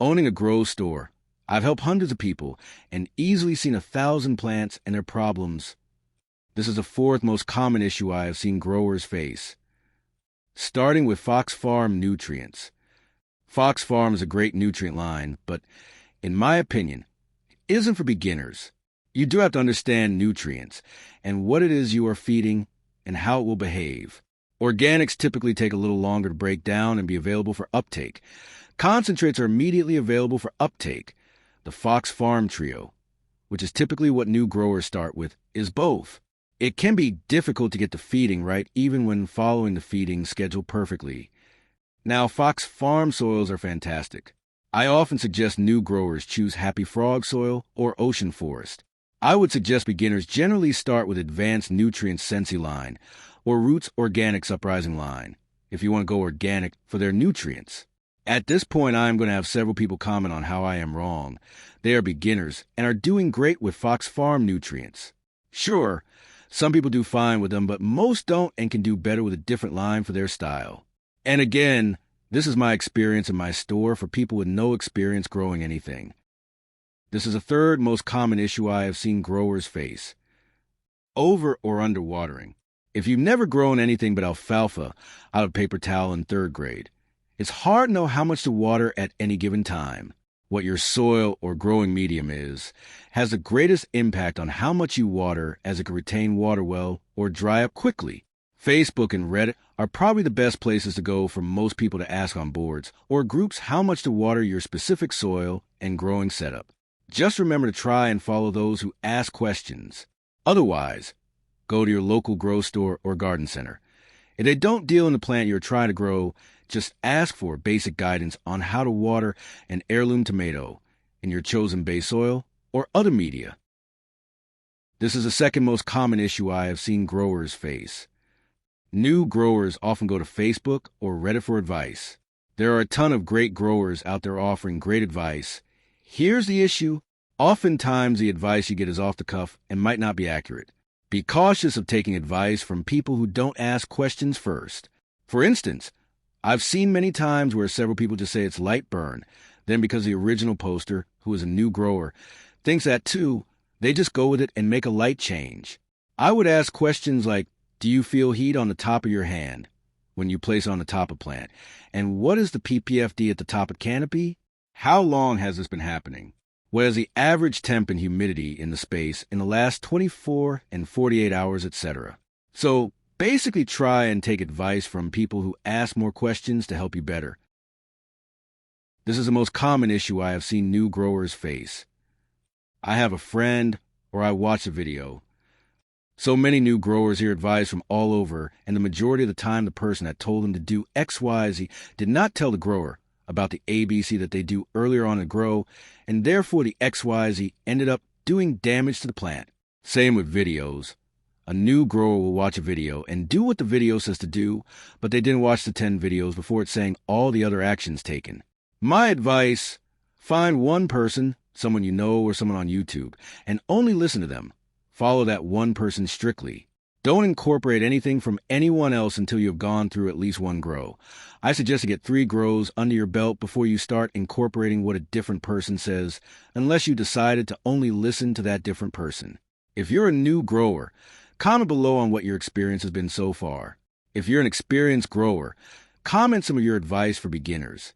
Owning a grow store, I've helped hundreds of people and easily seen 1,000 plants and their problems. This is the fourth most common issue I have seen growers face. Starting with Fox Farm nutrients. Fox Farm is a great nutrient line, but in my opinion, it isn't for beginners. You do have to understand nutrients and what it is you are feeding and how it will behave. Organics typically take a little longer to break down and be available for uptake. Concentrates are immediately available for uptake. The Fox Farm Trio, which is typically what new growers start with, is both. It can be difficult to get the feeding right even when following the feeding schedule perfectly. Now, Fox Farm soils are fantastic. I often suggest new growers choose Happy Frog soil or Ocean Forest. I would suggest beginners generally start with Advanced Nutrients Sensi line or Roots Organics Uprising line if you want to go organic for their nutrients. At this point, I am going to have several people comment on how I am wrong. They are beginners and are doing great with Fox Farm nutrients. Sure, some people do fine with them, but most don't and can do better with a different line for their style. And again, this is my experience in my store for people with no experience growing anything. This is the third most common issue I have seen growers face. Over or under watering. If you've never grown anything but alfalfa out of paper towel in third grade, it's hard to know how much to water at any given time. What your soil or growing medium is has the greatest impact on how much you water, as it can retain water well or dry up quickly. Facebook and Reddit are probably the best places to go for most people to ask on boards or groups how much to water your specific soil and growing setup. Just remember to try and follow those who ask questions. Otherwise, go to your local grow store or garden center. If they don't deal in the plant you're trying to grow, just ask for basic guidance on how to water an heirloom tomato in your chosen base soil or other media. This is the second most common issue I have seen growers face. New growers often go to Facebook or Reddit for advice. There are a ton of great growers out there offering great advice. Here's the issue. Oftentimes the advice you get is off the cuff and might not be accurate. Be cautious of taking advice from people who don't ask questions first. For instance, I've seen many times where several people just say it's light burn. Then because the original poster, who is a new grower, thinks that too, they just go with it and make a light change. I would ask questions like, do you feel heat on the top of your hand when you place on the top of plant? And what is the PPFD at the top of canopy? How long has this been happening? What is the average temp and humidity in the space in the last 24 and 48 hours, etc.? So basically try and take advice from people who ask more questions to help you better. This is the most common issue I have seen new growers face. I have a friend or I watch a video. So many new growers hear advice from all over, and the majority of the time the person that told them to do XYZ did not tell the grower about the ABC that they do earlier on to grow, and therefore the XYZ ended up doing damage to the plant. Same with videos. A new grower will watch a video and do what the video says to do, but they didn't watch the 10 videos before it's saying all the other actions taken. My advice, find one person, someone you know or someone on YouTube, and only listen to them. Follow that one person strictly. Don't incorporate anything from anyone else until you have gone through at least one grow. I suggest to get 3 grows under your belt before you start incorporating what a different person says, unless you decided to only listen to that different person. If you're a new grower, comment below on what your experience has been so far. If you're an experienced grower, comment some of your advice for beginners.